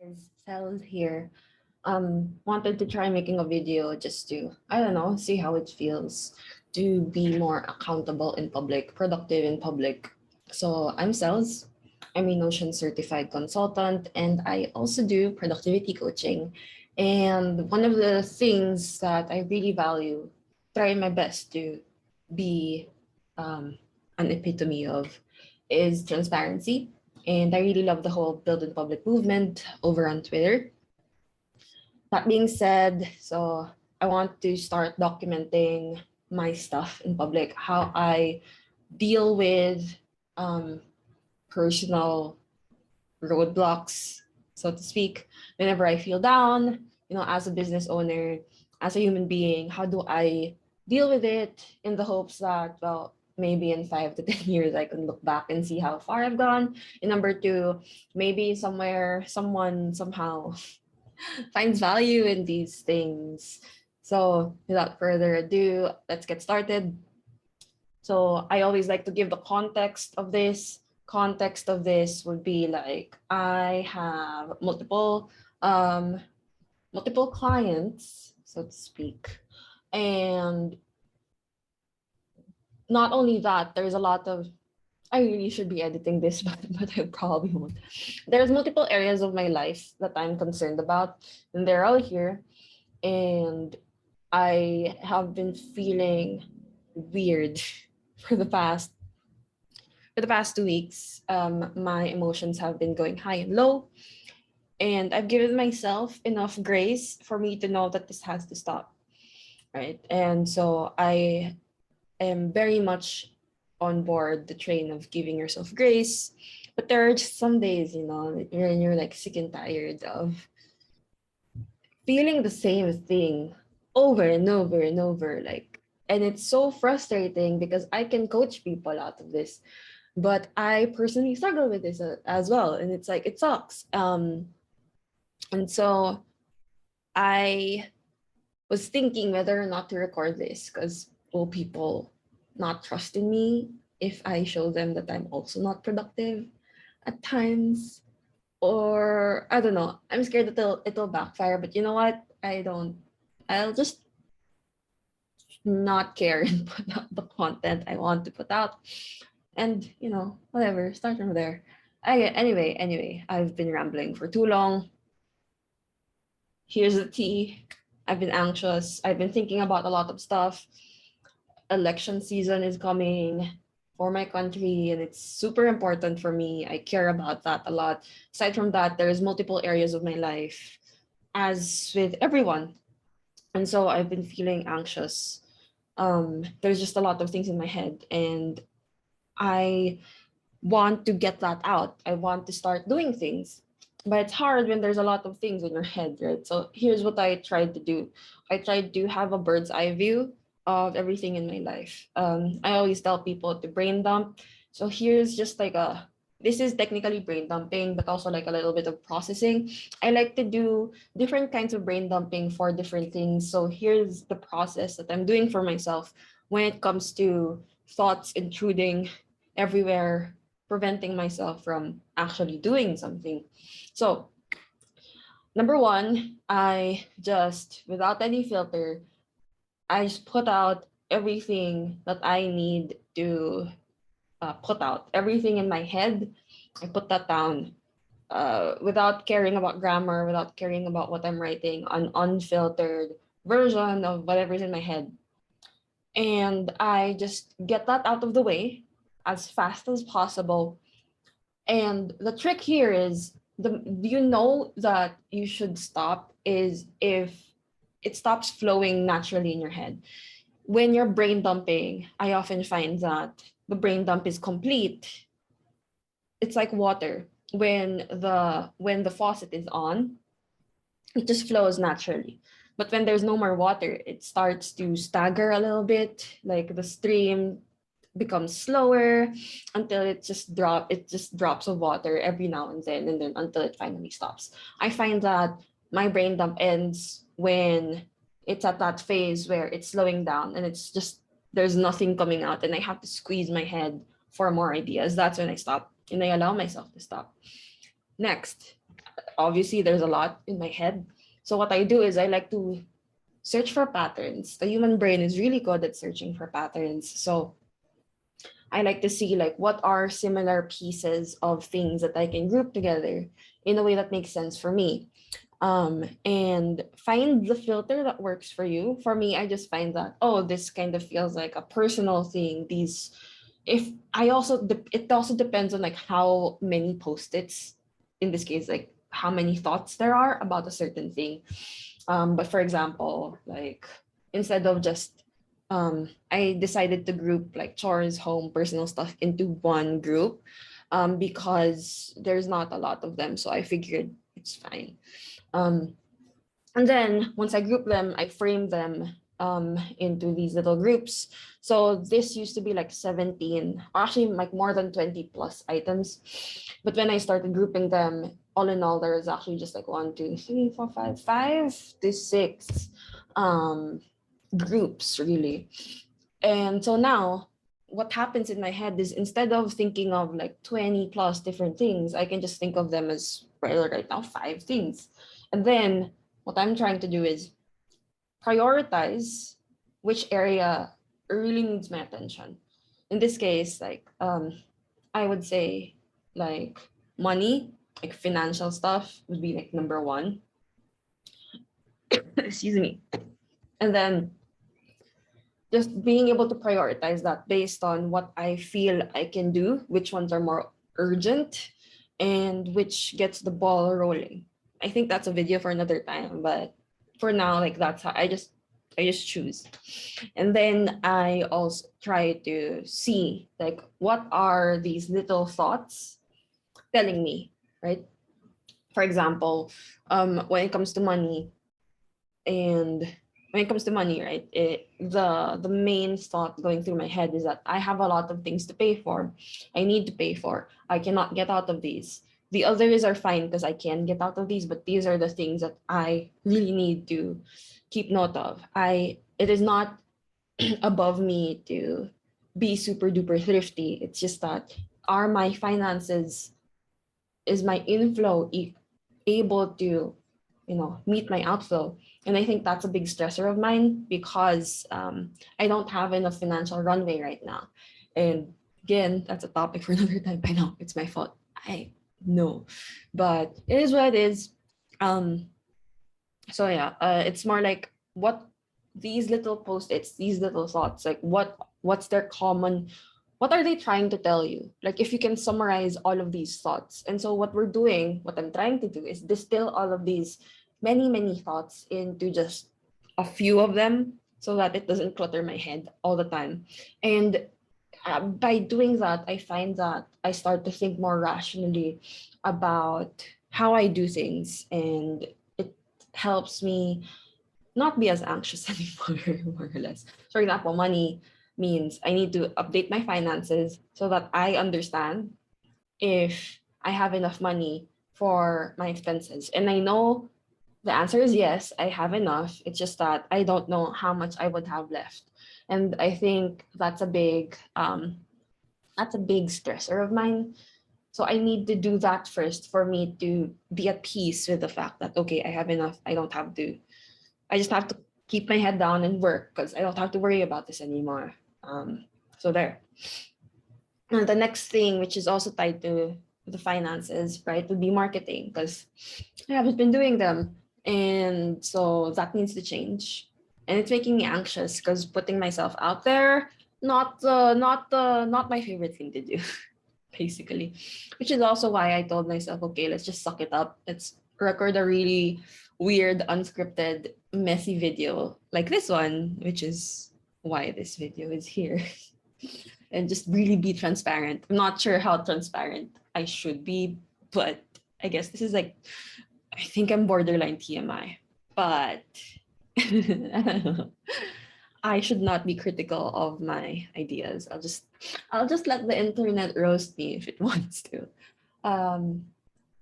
Guys, Sal here. Wanted to try making a video just to, I don't know, see how it feels to be more accountable in public, productive in public. So I'm Sels. I'm a Notion certified consultant, and I also do productivity coaching. And one of the things that I really value, try my best to be um, an epitome of, is transparency. And I really love the whole build in public movement over on Twitter. That being said, so I want to start documenting my stuff in public, how I deal with um, personal roadblocks, so to speak, whenever I feel down, as a business owner, as a human being, how do I deal with it in the hopes that, well, maybe in 5 to 10 years, I can look back and see how far I've gone. And number two, maybe somewhere, someone somehow finds value in these things. So without further ado, let's get started. So I always like to give the context of this. Context of this would be like I have multiple clients, so to speak. And not only that, there's a lot of I really should be editing this, but I probably won't. There's multiple areas of my life that I'm concerned about, and they're all here. And I have been feeling weird for the past 2 weeks. My emotions have been going high and low, and I've given myself enough grace for me to know that this has to stop, right? And so I am very much on board the train of giving yourself grace. But there are just some days, you're like sick and tired of feeling the same thing over and over and over, and it's so frustrating because I can coach people out of this, but I personally struggle with this as well, and it's like it sucks. And so I was thinking whether or not to record this, because will people not trust in me if I show them that I'm also not productive at times? Or I don't know. I'm scared that it'll backfire, but you know what? I'll just not care and put out the content I want to put out. And whatever, start from there. Anyway, I've been rambling for too long. Here's the tea. I've been anxious. I've been thinking about a lot of stuff. Election season is coming for my country, and it's super important for me. I care about that a lot. Aside from that, there's multiple areas of my life, as with everyone. And so I've been feeling anxious. There's just a lot of things in my head, and I want to get that out. I want to start doing things. But it's hard when there's a lot of things in your head, right? So here's what I tried to do. I tried to have a bird's eye view of everything in my life. I always tell people to brain dump. So here's just like this is technically brain dumping, but also like a little bit of processing. I like to do different kinds of brain dumping for different things. So here's the process that I'm doing for myself when it comes to thoughts intruding everywhere, preventing myself from actually doing something. So, number one, I just, without any filter, I just put out everything that I need to put out, everything in my head. I put that down without caring about grammar, without caring about what I'm writing, an unfiltered version of whatever's in my head. And I just get that out of the way as fast as possible. And the trick here is that you should stop is if it stops flowing naturally in your head. When you're brain dumping, I often find that the brain dump is complete. It's like water. When the faucet is on, it just flows naturally. But when there's no more water, it starts to stagger a little bit, like the stream becomes slower until it just drops of water every now and then until it finally stops. I find that my brain dump ends when it's at that phase where it's slowing down and it's just there's nothing coming out and I have to squeeze my head for more ideas. That's when I stop and I allow myself to stop. Next, obviously there's a lot in my head. So what I do is I like to search for patterns. The human brain is really good at searching for patterns. So I like to see like what are similar pieces of things that I can group together in a way that makes sense for me. And find the filter that works for you. For me, I just find that, oh, this kind of feels like a personal thing. These, if I also, it also depends on like how many post-its, in this case, like how many thoughts there are about a certain thing. But for example, like instead of just, I decided to group like chores, home, personal stuff into one group, because there's not a lot of them. So I figured it's fine. Um, and then once I group them, I frame them into these little groups. So this used to be like 17, or actually like more than 20 plus items. But when I started grouping them, all in all, there was actually just like 5 to 6 groups really. And so now what happens in my head is instead of thinking of like 20 plus different things, I can just think of them as right now 5 things. And then what I'm trying to do is prioritize which area really needs my attention. In this case, like I would say like money, like financial stuff would be like number one. Excuse me. And then just being able to prioritize that based on what I feel I can do, which ones are more urgent, and which gets the ball rolling. I think that's a video for another time, but for now, like that's how I just choose. And then I also try to see like what are these little thoughts telling me, right? For example, when it comes to money, and when it comes to money, right, the main thought going through my head is that I have a lot of things to pay for. I need to pay for. I cannot get out of these. The others are fine because I can get out of these, but these are the things that I really need to keep note of. It is not above me to be super duper thrifty. It's just that are my finances, is my inflow able to, meet my outflow? And I think that's a big stressor of mine because I don't have enough financial runway right now. And again, that's a topic for another time. I know it's my fault. I know, but it is what it is. Um, so yeah, it's more like what these little post-its, these little thoughts, like what's their common, what are they trying to tell you? Like if you can summarize all of these thoughts. And so what I'm trying to do is distill all of these many thoughts into just a few of them so that it doesn't clutter my head all the time. And by doing that, I find that I start to think more rationally about how I do things, and it helps me not be as anxious anymore, more or less. For example, money means I need to update my finances so that I understand if I have enough money for my expenses. And I know the answer is yes, I have enough. It's just that I don't know how much I would have left. And I think that's a big stressor of mine. So I need to do that first for me to be at peace with the fact that okay, I have enough. I just have to keep my head down and work because I don't have to worry about this anymore. So there. And the next thing, which is also tied to the finances, right, would be marketing because I haven't been doing them. And so that needs to change. And it's making me anxious because putting myself out there, not my favorite thing to do, basically. Which is also why I told myself, okay, let's just suck it up. Let's record a really weird, unscripted, messy video like this one, which is why this video is here. And just really be transparent. I'm not sure how transparent I should be, but I guess this is like, I think I'm borderline TMI, but I don't know. I should not be critical of my ideas. I'll just let the internet roast me if it wants to. Um,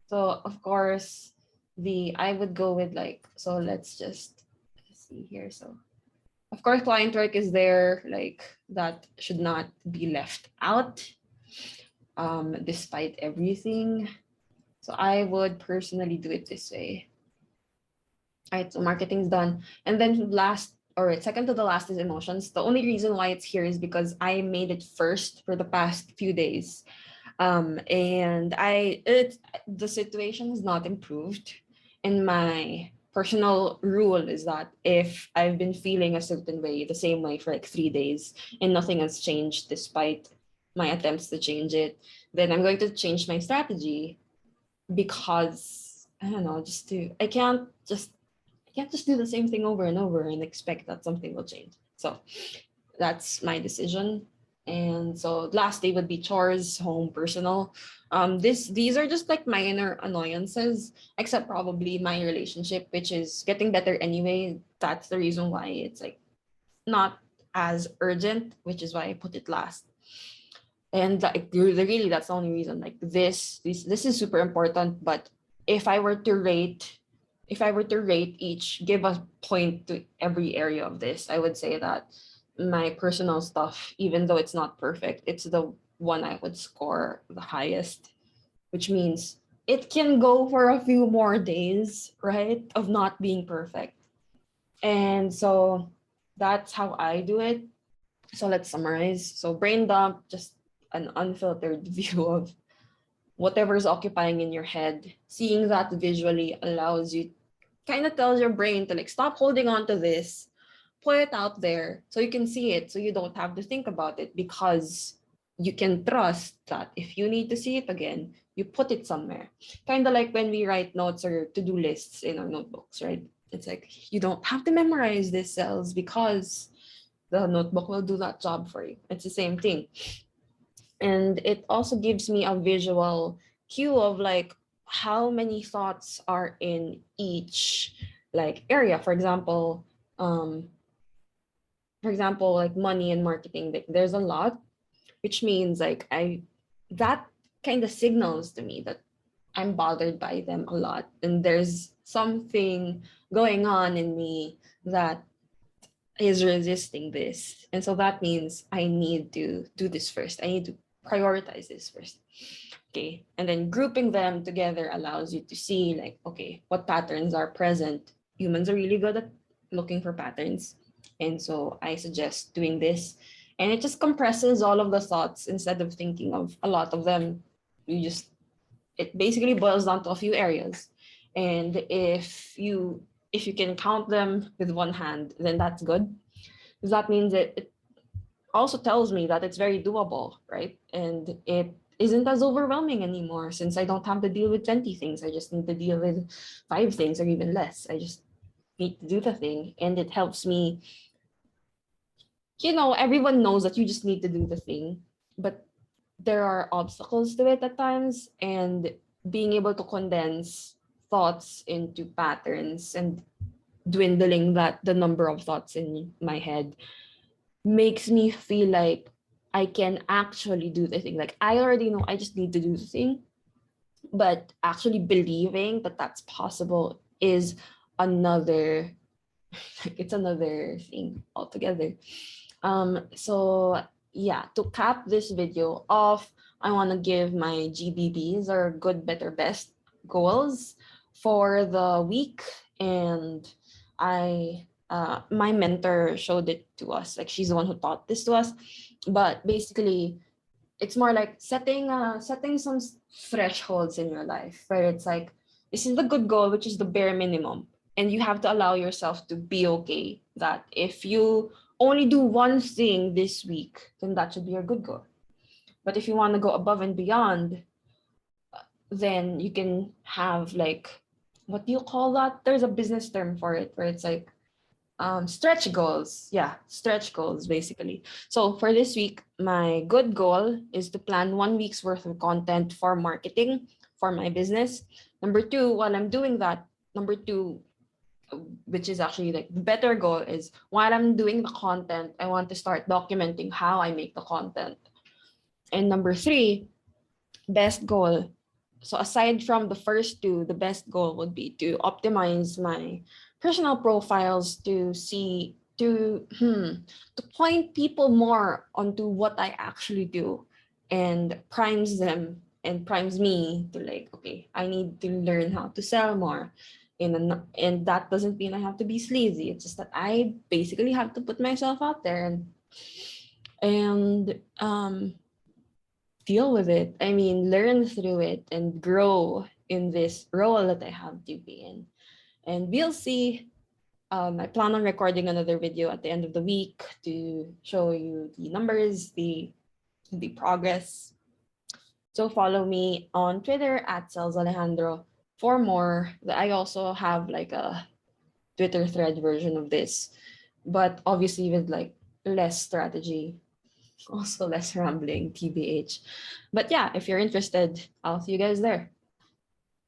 so of course, the I would go with like, so let's just see here. So of course, client work is there, like that should not be left out, despite everything. So I would personally do it this way. All right, so marketing's done. And then last, or second to the last is emotions. The only reason why it's here is because I made it first for the past few days. And the situation has not improved. And my personal rule is that if I've been feeling a certain way, the same way for like 3 days, and nothing has changed despite my attempts to change it, then I'm going to change my strategy, because I don't know, I can't just do the same thing over and over and expect that something will change. So that's my decision. And so last day would be chores, home, personal. These are just like minor annoyances, except probably my relationship, which is getting better anyway. That's the reason why it's like not as urgent, which is why I put it last. And like really, that's the only reason. Like this is super important. But if I were to rate, each, give a point to every area of this, I would say that my personal stuff, even though it's not perfect, it's the one I would score the highest, which means it can go for a few more days, right, of not being perfect. And so that's how I do it. So let's summarize. So brain dump, just an unfiltered view of whatever's occupying in your head. Seeing that visually allows you, kind of tells your brain to like stop holding on to this, put it out there so you can see it, so you don't have to think about it, because you can trust that if you need to see it again, you put it somewhere. Kind of like when we write notes or to-do lists in our notebooks, right? It's like you don't have to memorize these cells because the notebook will do that job for you. It's the same thing. And it also gives me a visual cue of like how many thoughts are in each like area. For example, like money and marketing, like there's a lot, which means like that kind of signals to me that I'm bothered by them a lot, and there's something going on in me that is resisting this. And so that means I need to do this first. I need to prioritize this first. Okay. And then grouping them together allows you to see like, okay, what patterns are present. Humans are really good at looking for patterns. And so I suggest doing this. And it just compresses all of the thoughts instead of thinking of a lot of them. It basically boils down to a few areas. And if you can count them with one hand, then that's good. Because that means it also tells me that it's very doable, right? And it isn't as overwhelming anymore, since I don't have to deal with 20 things. I just need to deal with 5 things or even less. I just need to do the thing. And it helps me, everyone knows that you just need to do the thing, but there are obstacles to it at times. And being able to condense thoughts into patterns and dwindling the number of thoughts in my head makes me feel like I can actually do the thing. Like I already know I just need to do the thing, but actually believing that that's possible is another it's another thing altogether. So yeah, to cap this video off, I want to give my GBBs, or good, better, best goals for the week. And my mentor showed it to us. Like she's the one who taught this to us. But basically, it's more like setting some thresholds in your life where it's like, this is the good goal, which is the bare minimum. And you have to allow yourself to be okay that if you only do one thing this week, then that should be your good goal. But if you want to go above and beyond, then you can have like, what do you call that? There's a business term for it where it's like stretch goals. Yeah, stretch goals basically. So for this week, my good goal is to plan 1 week's worth of content for marketing for my business. Number two, while I'm doing that, number two, which is actually like the better goal, is while I'm doing the content, I want to start documenting how I make the content. And number three, best goal. So aside from the first two, the best goal would be to optimize my personal profiles to point people more onto what I actually do and primes them and primes me to like, okay, I need to learn how to sell more. And that doesn't mean I have to be sleazy. It's just that I basically have to put myself out there and deal with it. I mean, learn through it and grow in this role that I have to be in. And we'll see. I plan on recording another video at the end of the week to show you the numbers, the progress. So follow me on Twitter at Sales Alejandro for more. I also have like a Twitter thread version of this, but obviously with like less strategy, also less rambling, TBH. But yeah, if you're interested, I'll see you guys there.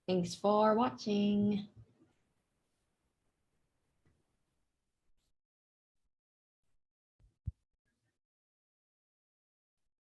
Thanks for watching.